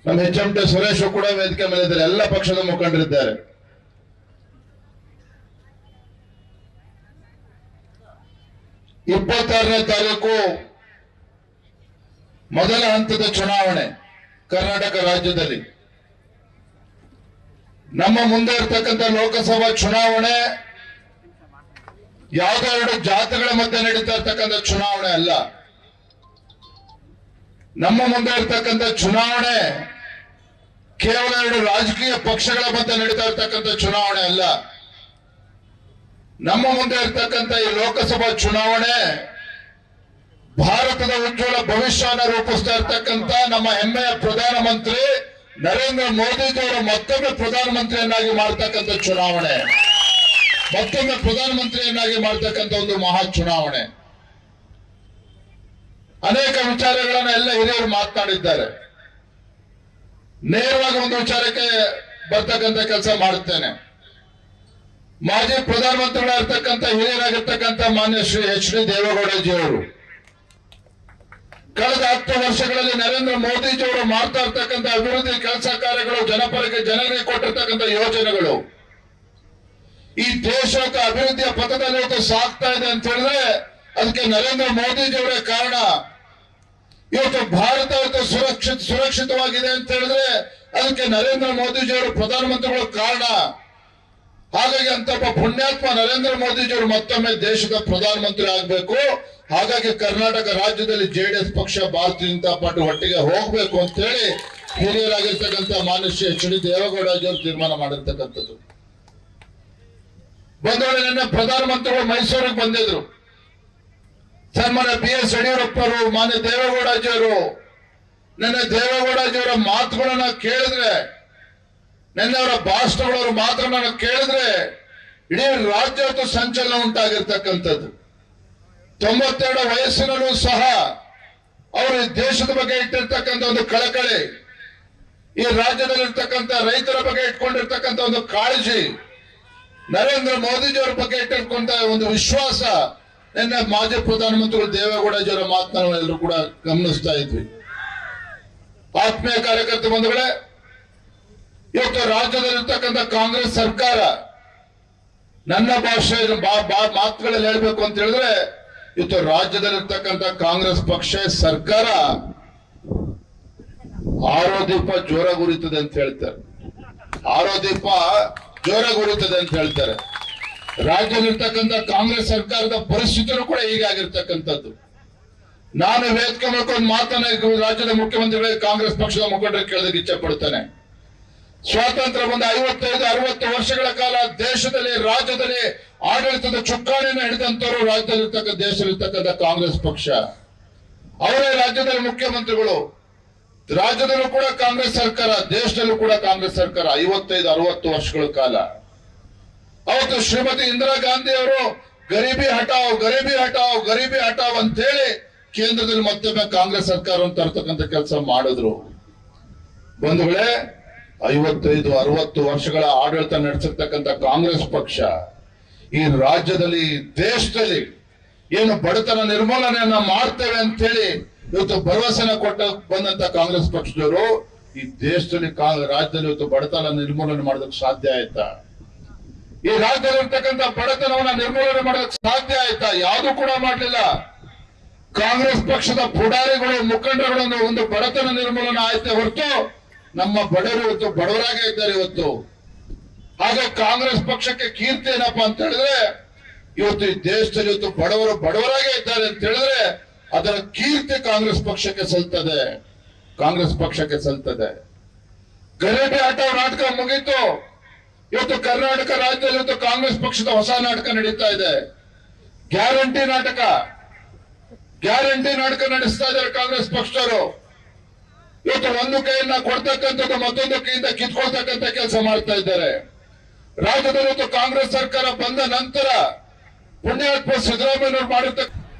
ನಮ್ಮ HMT ಸುರೇಶ್ ಕೂಡ ವೇದಿಕೆ ಮೇಲೆ ಇದ್ದಾರೆ, ಎಲ್ಲ ಪಕ್ಷದ ಮುಖಂಡರಿದ್ದಾರೆ. ಇಪ್ಪತ್ತಾರನೇ ತಾರೀಕು ಮೊದಲ ಹಂತದ ಚುನಾವಣೆ ಕರ್ನಾಟಕ ರಾಜ್ಯದಲ್ಲಿ. ನಮ್ಮ ಮುಂದೆ ಇರತಕ್ಕಂಥ ಲೋಕಸಭಾ ಚುನಾವಣೆ ಯಾವುದೋ ಎರಡು ಜಾತಿಗಳ ಮಧ್ಯೆ ನಡೀತಾ ಇರ್ತಕ್ಕಂಥ ಚುನಾವಣೆ ಅಲ್ಲ. ನಮ್ಮ ಮುಂದೆ ಇರತಕ್ಕಂಥ ಚುನಾವಣೆ ಕೇವಲ ಎರಡು ರಾಜಕೀಯ ಪಕ್ಷಗಳ ಮಧ್ಯೆ ನಡೀತಾ ಇರ್ತಕ್ಕಂಥ ಚುನಾವಣೆ ಅಲ್ಲ. ನಮ್ಮ ಮುಂದೆ ಇರತಕ್ಕಂಥ ಈ ಲೋಕಸಭಾ ಚುನಾವಣೆ ಭಾರತದ ಉಜ್ವಲ ಭವಿಷ್ಯನ ರೂಪಿಸ್ತಾ ಇರ್ತಕ್ಕಂಥ ನಮ್ಮ ಹೆಮ್ಮೆಯ ಪ್ರಧಾನಮಂತ್ರಿ ನರೇಂದ್ರ ಮೋದಿಜಿಯವರು ಮತ್ತೊಮ್ಮೆ ಪ್ರಧಾನಮಂತ್ರಿಯನ್ನಾಗಿ ಮಾಡ್ತಕ್ಕಂಥ ಚುನಾವಣೆ, ಮತ್ತೊಮ್ಮೆ ಪ್ರಧಾನಮಂತ್ರಿಯನ್ನಾಗಿ ಮಾಡ್ತಕ್ಕಂಥ ಒಂದು ಮಹಾ ಚುನಾವಣೆ. ಅನೇಕ ವಿಚಾರಗಳನ್ನ ಎಲ್ಲ ಹಿರಿಯರು ಮಾತನಾಡಿದ್ದಾರೆ. ನೇರವಾಗಿ ಒಂದು ವಿಚಾರಕ್ಕೆ ಬರ್ತಕ್ಕಂಥ ಕೆಲಸ ಮಾಡುತ್ತೇನೆ. ಮಾಜಿ ಪ್ರಧಾನಮಂತ್ರಿಗಳಾಗಿರ್ತಕ್ಕಂಥ ಹಿರಿಯರಾಗಿರ್ತಕ್ಕಂಥ ಮಾನ್ಯ ಶ್ರೀ HD ದೇವೇಗೌಡಜಿಯವರು ಕಳೆದ 10 ವರ್ಷಗಳಲ್ಲಿ ನರೇಂದ್ರ ಮೋದಿಜಿಯವರು ಮಾಡ್ತಾ ಇರ್ತಕ್ಕಂಥ ಅಭಿವೃದ್ಧಿ ಕೆಲಸ ಕಾರ್ಯಗಳು, ಜನರಿಗೆ ಕೊಟ್ಟಿರ್ತಕ್ಕಂಥ ಯೋಜನೆಗಳು ಈ ದೇಶದ ಅಭಿವೃದ್ಧಿಯ ಪಥದಲ್ಲಿ ಇವತ್ತು ಸಾಗ್ತಾ ಇದೆ ಅಂತ ಹೇಳಿದ್ರೆ ಅದಕ್ಕೆ ನರೇಂದ್ರ ಮೋದಿಜಿಯವರೇ ಕಾರಣ. ಇವತ್ತು ಭಾರತ ಇವತ್ತು ಸುರಕ್ಷಿತವಾಗಿದೆ ಅಂತ ಹೇಳಿದ್ರೆ ಅದಕ್ಕೆ ನರೇಂದ್ರ ಮೋದಿಜಿಯವರು ಪ್ರಧಾನಮಂತ್ರಿಗಳು ಕಾರಣ. ಹಾಗಾಗಿ ಅಂತ ಪುಣ್ಯಾತ್ಮ ನರೇಂದ್ರ ಮೋದಿಜಿಯವರು ಮತ್ತೊಮ್ಮೆ ದೇಶದ ಪ್ರಧಾನಮಂತ್ರಿ ಆಗಬೇಕು. ಹಾಗಾಗಿ ಕರ್ನಾಟಕ ರಾಜ್ಯದಲ್ಲಿ JDS ಪಕ್ಷ ಭಾರತೀಯ ಜನತಾ ಪಾರ್ಟಿ ಒಟ್ಟಿಗೆ ಹೋಗ್ಬೇಕು ಅಂತ ಹೇಳಿ ಹಿರಿಯರಾಗಿರ್ತಕ್ಕಂಥ ಮಾನ್ಯ ಶ್ರೀ HD ದೇವೇಗೌಡಜಿಯವರು ತೀರ್ಮಾನ ಮಾಡಿರ್ತಕ್ಕಂಥದ್ದು. ಬಂದವಳೆ ನನ್ನ ಪ್ರಧಾನಮಂತ್ರಿಗಳು ಮೈಸೂರಿಗೆ ಬಂದಿದ್ರು. ಸನ್ಮಾನ್ಯ BS ಯಡಿಯೂರಪ್ಪರು, ಮಾನ್ಯ ದೇವೇಗೌಡಜಿಯವರು, ನನ್ನ ದೇವೇಗೌಡಜಿಯವರ ಮಾತುಗಳನ್ನ ಕೇಳಿದ್ರೆ, ನೆನ್ನೆಯವರ ಭಾಷಣಗಳವರ ಮಾತುಗಳನ್ನ ಕೇಳಿದ್ರೆ ಇಡೀ ರಾಜ್ಯ ಸಂಚಲನ ಉಂಟಾಗಿರ್ತಕ್ಕಂಥದ್ದು. 92 ವಯಸ್ಸಿನಲ್ಲೂ ಸಹ ಅವರು ದೇಶದ ಬಗ್ಗೆ ಇಟ್ಟಿರ್ತಕ್ಕಂಥ ಒಂದು ಕಳಕಳಿ, ಈ ರಾಜ್ಯದಲ್ಲಿರ್ತಕ್ಕಂಥ ರೈತರ ಬಗ್ಗೆ ಇಟ್ಕೊಂಡಿರ್ತಕ್ಕಂಥ ಒಂದು ಕಾಳಜಿ, ನರೇಂದ್ರ ಮೋದಿಜಿಯವರ ಬಗ್ಗೆ ಇಟ್ಟಿರ್ತಕ್ಕಂಥ ಒಂದು ವಿಶ್ವಾಸ ನಿನ್ನೆ ಮಾಜಿ ಪ್ರಧಾನಮಂತ್ರಿಗಳು ದೇವೇಗೌಡಜಿಯವರ ಮಾತನಾಡುವ ಎಲ್ಲರೂ ಕೂಡ ಗಮನಿಸ್ತಾ ಇದ್ವಿ. ಆತ್ಮೀಯ ಕಾರ್ಯಕರ್ತ ಬಂಧುಗಳೇ, ಇವತ್ತು ರಾಜ್ಯದಲ್ಲಿರ್ತಕ್ಕಂಥ ಕಾಂಗ್ರೆಸ್ ಸರ್ಕಾರ, ನನ್ನ ಭಾಷೆ ಮಾತುಗಳಲ್ಲಿ ಹೇಳ್ಬೇಕು ಅಂತ ಹೇಳಿದ್ರೆ, ಇವತ್ತು ರಾಜ್ಯದಲ್ಲಿರ್ತಕ್ಕಂಥ ಕಾಂಗ್ರೆಸ್ ಪಕ್ಷ ಸರ್ಕಾರ ಆರೋದೀಪ ಜೋರಾಗಿ ಉರಿತದೆ ಅಂತ ಹೇಳ್ತಾರೆ. ಆರೋದೀಪ ಜೋರಾಗಿ ಉರಿತದೆ ಅಂತ ಹೇಳ್ತಾರೆ. ರಾಜ್ಯದಲ್ಲಿರ್ತಕ್ಕಂಥ ಕಾಂಗ್ರೆಸ್ ಸರ್ಕಾರದ ಪರಿಸ್ಥಿತಿನೂ ಕೂಡ ಹೀಗಾಗಿರ್ತಕ್ಕಂಥದ್ದು. ನಾನು ವೇದಿಕೆ ಮಾಡ್ಕೊಂಡು ಮಾತನ್ನ ರಾಜ್ಯದ ಮುಖ್ಯಮಂತ್ರಿಗಳಿಗೆ, ಕಾಂಗ್ರೆಸ್ ಪಕ್ಷದ ಮುಖಂಡರಿಗೆ ಕೇಳೋದಕ್ಕೆ ಇಚ್ಛೆ ಪಡ್ತೇನೆ. ಸ್ವಾತಂತ್ರ್ಯ ಬಂದ 55-60 ವರ್ಷಗಳ ಕಾಲ ದೇಶದಲ್ಲಿ, ರಾಜ್ಯದಲ್ಲಿ ಆಡಳಿತದ ಚುಕ್ಕಾಣಿಯನ್ನು ಹಿಡಿದಂತವರು ದೇಶದಲ್ಲಿರ್ತಕ್ಕಂಥ ಕಾಂಗ್ರೆಸ್ ಪಕ್ಷ. ಅವರೇ ರಾಜ್ಯದಲ್ಲಿ ಮುಖ್ಯಮಂತ್ರಿಗಳು. ರಾಜ್ಯದಲ್ಲೂ ಕೂಡ ಕಾಂಗ್ರೆಸ್ ಸರ್ಕಾರ, ದೇಶದಲ್ಲೂ ಕೂಡ ಕಾಂಗ್ರೆಸ್ ಸರ್ಕಾರ 55-60 ವರ್ಷಗಳ ಕಾಲ. ಅವತ್ತು ಶ್ರೀಮತಿ ಇಂದಿರಾ ಗಾಂಧಿ ಅವರು ಗರೀಬಿ ಹಟಾವ್, ಗರೀಬಿ ಹಟಾವ್, ಗರೀಬಿ ಹಟಾವ್ ಅಂತ ಹೇಳಿ ಕೇಂದ್ರದಲ್ಲಿ ಮತ್ತೊಮ್ಮೆ ಕಾಂಗ್ರೆಸ್ ಸರ್ಕಾರವನ್ನು ತರ್ತಕ್ಕಂಥ ಕೆಲಸ ಮಾಡಿದ್ರು. ಬಂಧುಗಳೇ, 55-60 ವರ್ಷಗಳ ಆಡಳಿತ ನಡೆಸಿರ್ತಕ್ಕಂಥ ಕಾಂಗ್ರೆಸ್ ಪಕ್ಷ ಈ ರಾಜ್ಯದಲ್ಲಿ, ದೇಶದಲ್ಲಿ ಏನು ಬಡತನ ನಿರ್ಮೂಲನೆಯನ್ನ ಮಾಡ್ತೇವೆ ಅಂತ ಹೇಳಿ ಇವತ್ತು ಭರವಸೆನ ಕೊಟ್ಟ ಬಂದಂತ ಕಾಂಗ್ರೆಸ್ ಪಕ್ಷದವರು ಈ ದೇಶದಲ್ಲಿ, ರಾಜ್ಯದಲ್ಲಿ ಇವತ್ತು ಬಡತನ ನಿರ್ಮೂಲನೆ ಮಾಡೋದಕ್ಕೆ ಸಾಧ್ಯ ಆಯ್ತಾ? ಈ ರಾಜ್ಯದಲ್ಲಿರ್ತಕ್ಕಂಥ ಬಡತನವನ್ನ ನಿರ್ಮೂಲನೆ ಮಾಡೋದಕ್ಕೆ ಸಾಧ್ಯ ಆಯ್ತಾ? ಯಾವುದು ಕೂಡ ಮಾಡಲಿಲ್ಲ. ಕಾಂಗ್ರೆಸ್ ಪಕ್ಷದ ಪುಡಾರಿಗಳು, ಮುಖಂಡರುಗಳನ್ನು ಒಂದು ಬಡತನ ನಿರ್ಮೂಲನೆ ಆಯ್ತೆ ಹೊರತು ನಮ್ಮ ಬಡವರು ಇವತ್ತು ಬಡವರಾಗೇ ಇದ್ದಾರೆ ಇವತ್ತು. ಹಾಗೆ ಕಾಂಗ್ರೆಸ್ ಪಕ್ಷಕ್ಕೆ ಕೀರ್ತಿ ಏನಪ್ಪಾ ಅಂತ ಹೇಳಿದ್ರೆ, ಇವತ್ತು ಈ ದೇಶದಲ್ಲಿ ಇವತ್ತು ಬಡವರು ಬಡವರಾಗೇ ಇದ್ದಾರೆ ಅಂತ ಹೇಳಿದ್ರೆ ಅದರ ಕೀರ್ತಿ ಕಾಂಗ್ರೆಸ್ ಪಕ್ಷಕ್ಕೆ ಸಲ್ತದೆ, ಕಾಂಗ್ರೆಸ್ ಪಕ್ಷಕ್ಕೆ ಸಲ್ತದೆ. ಗರೀಬಿ ಹಟಾವ್ ನಾಟಕ ಮುಗೀತು. ಇವತ್ತು ಕರ್ನಾಟಕ ರಾಜ್ಯದಲ್ಲಿ ಇವತ್ತು ಕಾಂಗ್ರೆಸ್ ಪಕ್ಷದ ಹೊಸ ನಾಟಕ ನಡೀತಾ ಇದೆ. ಗ್ಯಾರಂಟಿ ನಾಟಕ ನಡೆಸ್ತಾ ಇದ್ದಾರೆ ಕಾಂಗ್ರೆಸ್ ಪಕ್ಷದವರು. ಇವತ್ತು ಒಂದು ಕೈಯನ್ನ ಕೊಡ್ತಕ್ಕಂಥದ್ದು ಮತ್ತೊಂದು ಕೈಯಿಂದ ಕಿತ್ಕೊಳ್ತಕ್ಕಂಥ ಕೆಲಸ ಮಾಡ್ತಾ ಇದ್ದಾರೆ. ರಾಜ್ಯದಲ್ಲಿ ಇವತ್ತು ಕಾಂಗ್ರೆಸ್ ಸರ್ಕಾರ ಬಂದ ನಂತರ ಪುಣ್ಯಾತ್ಮ ಸಿದ್ದರಾಮಯ್ಯನವರು ಮಾಡಿರ್ತಕ್ಕ,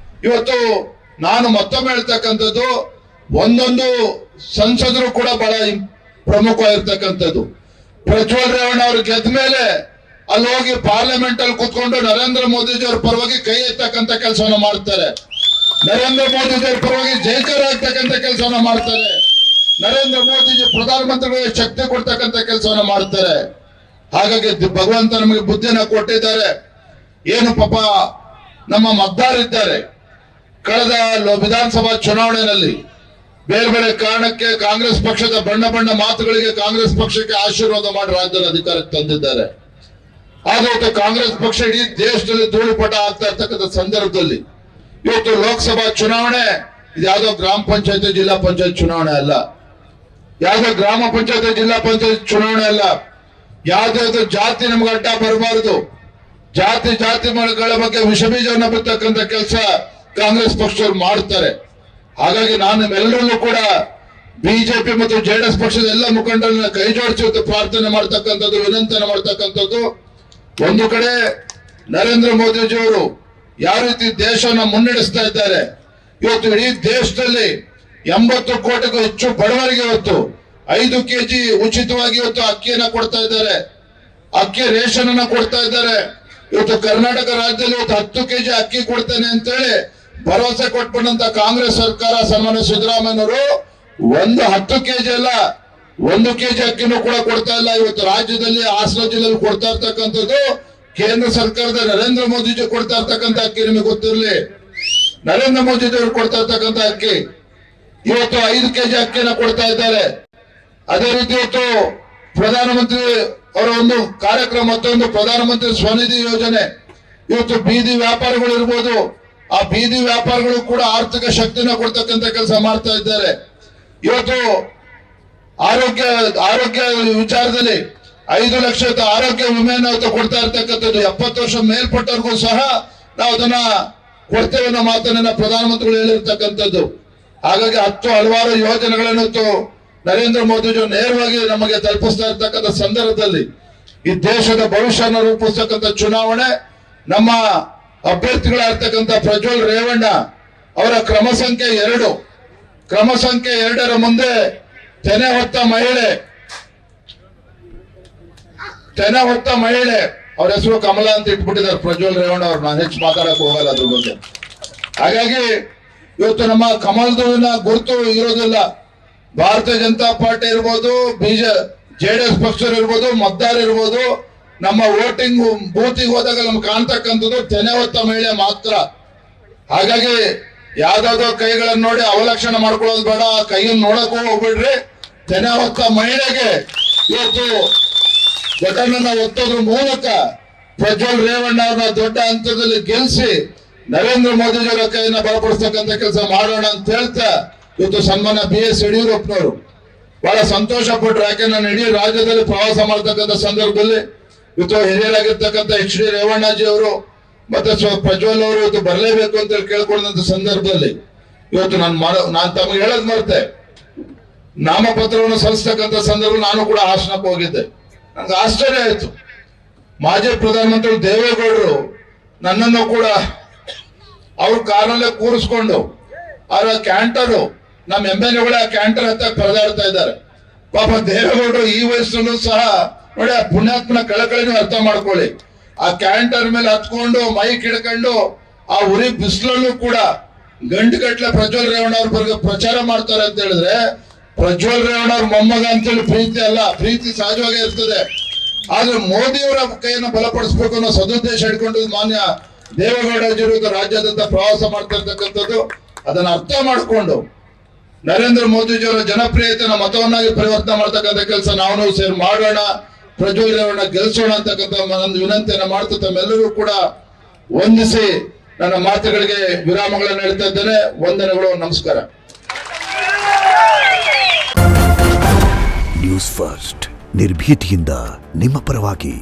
ಇವತ್ತು ನಾನು ಮತ್ತೊಮ್ಮೆ ಹೇಳ್ತಕ್ಕಂಥದ್ದು, ಒಂದೊಂದು ಸಂಸದರು ಕೂಡ ಬಹಳ ಪ್ರಮುಖವಾಗಿರ್ತಕ್ಕಂಥದ್ದು. ಪ್ರಜ್ವಲ್ ರೇವಣ್ಣ ಅವರು ಗೆದ್ದ ಮೇಲೆ ಅಲ್ಲಿ ಹೋಗಿ ಪಾರ್ಲಿಮೆಂಟ್ ಅಲ್ಲಿ ಕೂತ್ಕೊಂಡು ನರೇಂದ್ರ ಮೋದಿಜಿ ಅವ್ರ ಪರವಾಗಿ ಕೈ ಎತ್ತಕ್ಕಂಥ ಕೆಲಸವನ್ನ ಮಾಡ್ತಾರೆ. ನರೇಂದ್ರ ಮೋದಿಜಿ ಅವ್ರ ಪರವಾಗಿ ಜೈಕಾರ ಆಗ್ತಕ್ಕಂಥ ಕೆಲಸವನ್ನ ಮಾಡ್ತಾರೆ. ನರೇಂದ್ರ ಮೋದಿಜಿ ಪ್ರಧಾನಮಂತ್ರಿಗಳಿಗೆ ಶಕ್ತಿ ಕೊಡ್ತಕ್ಕಂಥ ಕೆಲಸವನ್ನ ಮಾಡ್ತಾರೆ. ಹಾಗಾಗಿ ಭಗವಂತ ನಮಗೆ ಬುದ್ಧಿನ ಕೊಟ್ಟಿದ್ದಾರೆ. ಏನು ಪಾಪ ನಮ್ಮ ಮತದಾರರಿದ್ದಾರೆ, ಕಳೆದ ವಿಧಾನಸಭಾ ಚುನಾವಣೆಯಲ್ಲಿ ಬೇರೆ ಬೇರೆ ಕಾರಣಕ್ಕೆ ಕಾಂಗ್ರೆಸ್ ಪಕ್ಷದ ಬಣ್ಣ ಬಣ್ಣ ಮಾತುಗಳಿಗೆ ಕಾಂಗ್ರೆಸ್ ಪಕ್ಷಕ್ಕೆ ಆಶೀರ್ವಾದ ಮಾಡಿ ರಾಜ್ಯದಲ್ಲಿ ಅಧಿಕಾರಕ್ಕೆ ತಂದಿದ್ದಾರೆ. ಆದ್ರೆ ಕಾಂಗ್ರೆಸ್ ಪಕ್ಷ ಇಡೀ ದೇಶದಲ್ಲಿ ಧೂಳಿಪಟ ಆಗ್ತಾ ಇರ್ತಕ್ಕಂಥ ಸಂದರ್ಭದಲ್ಲಿ ಇವತ್ತು ಲೋಕಸಭಾ ಚುನಾವಣೆ ಇದು ಯಾವುದೋ ಗ್ರಾಮ ಪಂಚಾಯತ್ ಜಿಲ್ಲಾ ಪಂಚಾಯತ್ ಚುನಾವಣೆ ಅಲ್ಲ, ಯಾವುದೋ ಗ್ರಾಮ ಪಂಚಾಯತ್ ಜಿಲ್ಲಾ ಪಂಚಾಯತ್ ಚುನಾವಣೆ ಅಲ್ಲ. ಯಾವುದಾದ್ರು ಜಾತಿ ನಮ್ಗೆ ಅಡ್ಡ ಬರಬಾರದು. ಜಾತಿಗಳ ಬಗ್ಗೆ ವಿಷಬೀಜವನ್ನು ಬಿತ್ತಕ್ಕಂಥ ಕೆಲಸ ಕಾಂಗ್ರೆಸ್ ಪಕ್ಷದವ್ರು ಮಾಡ್ತಾರೆ. ಹಾಗಾಗಿ ನಾನು ನಿಮ್ಮೆಲ್ಲರಲ್ಲೂ ಕೂಡ ಬಿಜೆಪಿ ಮತ್ತು ಜೆಡಿಎಸ್ ಪಕ್ಷದ ಎಲ್ಲ ಮುಖಂಡರನ್ನ ಕೈ ಜೋಡಿಸಿ ಪ್ರಾರ್ಥನೆ ಮಾಡ್ತಕ್ಕಂಥದ್ದು, ವಿನಂತಿಯನ್ನು ಮಾಡ್ತಕ್ಕಂಥದ್ದು. ಒಂದು ಕಡೆ ನರೇಂದ್ರ ಮೋದಿಜಿಯವರು ಯಾವ ರೀತಿ ದೇಶವನ್ನ ಮುನ್ನಡೆಸ್ತಾ ಇದ್ದಾರೆ. ಇವತ್ತು ಇಡೀ ದೇಶದಲ್ಲಿ 80 ಕೋಟಿಗೂ ಹೆಚ್ಚು ಬಡವರಿಗೆ ಇವತ್ತು 5 ಕೆಜಿ ಉಚಿತವಾಗಿ ಇವತ್ತು ಅಕ್ಕಿಯನ್ನ ಕೊಡ್ತಾ ಇದ್ದಾರೆ, ಅಕ್ಕಿ ರೇಷನ್ ಅನ್ನ ಕೊಡ್ತಾ ಇದ್ದಾರೆ. ಇವತ್ತು ಕರ್ನಾಟಕ ರಾಜ್ಯದಲ್ಲಿ ಇವತ್ತು 10 ಕೆಜಿ ಅಕ್ಕಿ ಕೊಡ್ತೇನೆ ಅಂತೇಳಿ ಭರವಸೆ ಕೊಟ್ಕೊಂಡಂತ ಕಾಂಗ್ರೆಸ್ ಸರ್ಕಾರ ಸನ್ಮಾನ್ಯ ಸಿದ್ದರಾಮಯ್ಯನವರು 10 ಕೆಜಿ ಅಲ್ಲ 1 ಕೆಜಿ ಅಕ್ಕಿನೂ ಕೂಡ ಕೊಡ್ತಾ ಇಲ್ಲ. ಇವತ್ತು ರಾಜ್ಯದಲ್ಲಿ ಹಾಸನ ಜಿಲ್ಲೆಯಲ್ಲಿ ಕೊಡ್ತಾ ಇರ್ತಕ್ಕಂಥದ್ದು ಕೇಂದ್ರ ಸರ್ಕಾರದ ನರೇಂದ್ರ ಮೋದಿಜಿ ಕೊಡ್ತಾ ಇರ್ತಕ್ಕಂಥ ಅಕ್ಕಿ. ನಿಮಗೆ ಗೊತ್ತಿರಲಿ, ನರೇಂದ್ರ ಮೋದಿಜಿ ಅವರು ಕೊಡ್ತಾ ಇರ್ತಕ್ಕಂಥ ಅಕ್ಕಿ ಇವತ್ತು 5 ಕೆಜಿ ಅಕ್ಕಿನ ಕೊಡ್ತಾ ಇದ್ದಾರೆ. ಅದೇ ರೀತಿ ಇವತ್ತು ಪ್ರಧಾನಮಂತ್ರಿ ಅವರ ಒಂದು ಕಾರ್ಯಕ್ರಮ, ಮತ್ತೊಂದು ಪ್ರಧಾನಮಂತ್ರಿ ಸ್ವನಿಧಿ ಯೋಜನೆ. ಇವತ್ತು ಬೀದಿ ವ್ಯಾಪಾರಿಗಳು ಇರ್ಬೋದು, ಆ ಬೀದಿ ವ್ಯಾಪಾರಿಗಳು ಕೂಡ ಆರ್ಥಿಕ ಶಕ್ತಿನ ಕೊಡ್ತಕ್ಕಂಥ ಕೆಲಸ ಮಾಡ್ತಾ ಇದ್ದಾರೆ. ಇವತ್ತು ಆರೋಗ್ಯ ವಿಚಾರದಲ್ಲಿ 5 ಲಕ್ಷದ ಆರೋಗ್ಯ ವಿಮೆಯನ್ನು ಇವತ್ತು ಕೊಡ್ತಾ ಇರ್ತಕ್ಕಂಥದ್ದು. 70 ವರ್ಷ ಮೇಲ್ಪಟ್ಟವ್ರಿಗೂ ಸಹ ನಾವು ಅದನ್ನ ಕೊಡ್ತೇವೆ ಅನ್ನೋ ಮಾತನ್ನ ಪ್ರಧಾನಮಂತ್ರಿಗಳು ಹೇಳಿರ್ತಕ್ಕಂಥದ್ದು. ಹಾಗಾಗಿ ಹಲವಾರು ಯೋಜನೆಗಳನ್ನು ನರೇಂದ್ರ ಮೋದಿಜಿ ನೇರವಾಗಿ ನಮಗೆ ತಲುಪಿಸ್ತಾ ಇರ್ತಕ್ಕಂಥ ಸಂದರ್ಭದಲ್ಲಿ ಈ ದೇಶದ ಭವಿಷ್ಯನ ರೂಪಿಸ್ತಕ್ಕಂಥ ಚುನಾವಣೆ ನಮ್ಮ ಅಭ್ಯರ್ಥಿಗಳಾಗಿರ್ತಕ್ಕಂಥ ಪ್ರಜ್ವಲ್ ರೇವಣ್ಣ ಅವರ ಕ್ರಮ ಸಂಖ್ಯೆ 2ರ ಮುಂದೆ ತೆನೆ ಹೊತ್ತ ಮಹಿಳೆ ಅವ್ರ ಹೆಸರು ಕಮಲಾ ಅಂತ ಇಟ್ಬಿಟ್ಟಿದ್ದಾರೆ ಪ್ರಜ್ವಲ್ ರೇವಣ್ಣ ಅವ್ರು. ನಾನು ಹೆಚ್ಚು ಮಾತಾಡಕ್ ಹೋಗಲ್ಲ ಅದ್ರ ಬಗ್ಗೆ. ಹಾಗಾಗಿ ಇವತ್ತು ನಮ್ಮ ಕಮಲ್ದುವಿನ ಗುರುತು ಇರೋದಿಲ್ಲ. ಭಾರತೀಯ ಜನತಾ ಪಾರ್ಟಿ ಇರ್ಬೋದು, ಜೆಡಿಎಸ್ ಪಕ್ಷ ಇರ್ಬೋದು, ಮತದಾರ ಇರ್ಬೋದು, ನಮ್ಮ ವೋಟಿಂಗ್ ಬೂತಿಗೆ ಹೋದಾಗ ನಮ್ಗೆ ಕಾಣ್ತಕ್ಕಂಥದ್ದು ತೆನೆ ಹೊತ್ತ ಮಹಿಳೆ ಮಾತ್ರ. ಹಾಗಾಗಿ ಯಾವ್ದಾವ್ದೋ ಕೈಗಳನ್ನು ನೋಡಿ ಅವಲಕ್ಷಣ ಮಾಡ್ಕೊಳ್ಳೋದು ಬೇಡ, ಆ ಕೈಯನ್ನು ನೋಡಕ್ಕೂ ಹೋಗ್ಬಿಡ್ರಿ. ತೆನೆ ಹೊತ್ತ ಮಹಿಳೆಗೆ ಇವತ್ತು ಬಟನ್ ಒತ್ತೋದ್ರ ಮೂಲಕ ಪ್ರಜ್ವಲ್ ರೇವಣ್ಣ ಅವ್ರನ್ನ ದೊಡ್ಡ ಹಂತದಲ್ಲಿ ಗೆಲ್ಲಿಸಿ ನರೇಂದ್ರ ಮೋದಿಜಿಯವರ ಕೈಯನ್ನ ಬಲಪಡಿಸ್ತಕ್ಕಂಥ ಕೆಲಸ ಮಾಡೋಣ ಅಂತ ಹೇಳ್ತಾ ಇವತ್ತು ಸನ್ಮಾನ್ಯ BS ಯಡಿಯೂರಪ್ಪನವರು ಬಹಳ ಸಂತೋಷ ಪಟ್ಟರು. ಯಾಕೆ ನಾನು ಇಡೀ ರಾಜ್ಯದಲ್ಲಿ ಪ್ರವಾಸ ಮಾಡ್ತಕ್ಕಂಥ ಸಂದರ್ಭದಲ್ಲಿ ಇವತ್ತು ಹಿರಿಯರಾಗಿರ್ತಕ್ಕಂಥ HD ರೇವಣ್ಣಜಿ ಅವರು ಮತ್ತೆ ಪ್ರಜ್ವಲ್ ಅವರು ಇವತ್ತು ಬರಲೇಬೇಕು ಅಂತ ಹೇಳಿ ಕೇಳ್ಕೊಂಡಂತ ಸಂದರ್ಭದಲ್ಲಿ ಇವತ್ತು ನಾನು ತಮಗೆ ಹೇಳದ್ ಮರ್ತೆ, ನಾಮಪತ್ರವನ್ನು ಸಲ್ಲಿಸ್ತಕ್ಕಂಥ ಸಂದರ್ಭ ನಾನು ಕೂಡ ಹಾಸನಕ್ಕೆ ಹೋಗಿದ್ದೆ. ನಂಗೆ ಆಶ್ಚರ್ಯ ಆಯ್ತು. ಮಾಜಿ ಪ್ರಧಾನಮಂತ್ರಿ ದೇವೇಗೌಡರು ನನ್ನನ್ನು ಕೂಡ ಅವ್ರ ಕಾರಲ್ಲೇ ಕೂರಿಸ್ಕೊಂಡು ಅವರ ಕ್ಯಾಂಟರು ನಮ್ಮ MLAಗಳ ಕ್ಯಾಂಟರ್ ಹತ್ತ ಪರದಾಡ್ತಾ ಇದ್ದಾರೆ. ಪಾಪ ದೇವೇಗೌಡರು ಈ ವಯಸ್ಸಲ್ಲೂ ಸಹ ನೋಡಿ ಆ ಪುಣ್ಯಾತ್ಮನ ಕಳಕಳಿನ ಅರ್ಥ ಮಾಡ್ಕೊಳ್ಳಿ. ಆ ಕ್ಯಾಂಟರ್ ಮೇಲೆ ಹತ್ಕೊಂಡು ಮೈಕ್ ಹಿಡ್ಕೊಂಡು ಆ ಉರಿ ಬಿಸಿಲಲ್ಲೂ ಕೂಡ ಗಂಟುಗಟ್ಲೆ ಪ್ರಜ್ವಲ್ ರೇವಣ್ಣ ಅವ್ರ ಬಗ್ಗೆ ಪ್ರಚಾರ ಮಾಡ್ತಾರೆ ಅಂತ ಹೇಳಿದ್ರೆ, ಪ್ರಜ್ವಲ್ ರೇವಣ್ಣ ಅವ್ರ ಮೊಮ್ಮಗ ಅಂತೇಳಿ ಪ್ರೀತಿ ಅಲ್ಲ, ಪ್ರೀತಿ ಸಹಜವಾಗೇ ಇರ್ತದೆ. ಆದ್ರೆ ಮೋದಿಯವರ ಕೈಯನ್ನು ಬಲಪಡಿಸಬೇಕು ಅನ್ನೋ ಸದುದ್ದೇಶ ಇಟ್ಕೊಂಡು ಮಾನ್ಯ ದೇವೇಗೌಡಜಿ ರಾಜ್ಯಾದ್ಯಂತ ಪ್ರವಾಸ ಮಾಡ್ತಾ ಇರ್ತಕ್ಕಂಥದ್ದು. ಅದನ್ನ ಅರ್ಥ ಮಾಡಿಕೊಂಡು ನರೇಂದ್ರ ಮೋದಿಜಿಯವರ ಜನಪ್ರಿಯತೆನ ಮತವನ್ನಾಗಿ ಪರಿವರ್ತನೆ ಮಾಡ್ತಕ್ಕಂಥ ಕೆಲಸ ನಾವು ಸೇರಿ ಮಾಡೋಣ, ಪ್ರಜ್ವಲ್ ರೇವಣ್ಣ ಗೆಲ್ಸೋಣ ಅಂತಕ್ಕಂಥ ಒಂದು ವಿನಂತಿಯನ್ನ ಮಾಡ್ತಾ ತಮ್ಮೆಲ್ಲರೂ ಕೂಡ ವಂದಿಸಿ ನನ್ನ ಮಾತುಗಳಿಗೆ ವಿರಾಮಗಳನ್ನು ಹೇಳ್ತಾ ಇದ್ದೇನೆ. ವಂದನೆಗಳು, ನಮಸ್ಕಾರ. ನ್ಯೂಸ್ ಫಸ್ಟ್ ನಿರ್ಭೀತಿಯಿಂದ ನಿಮ್ಮ ಪರವಾಗಿ.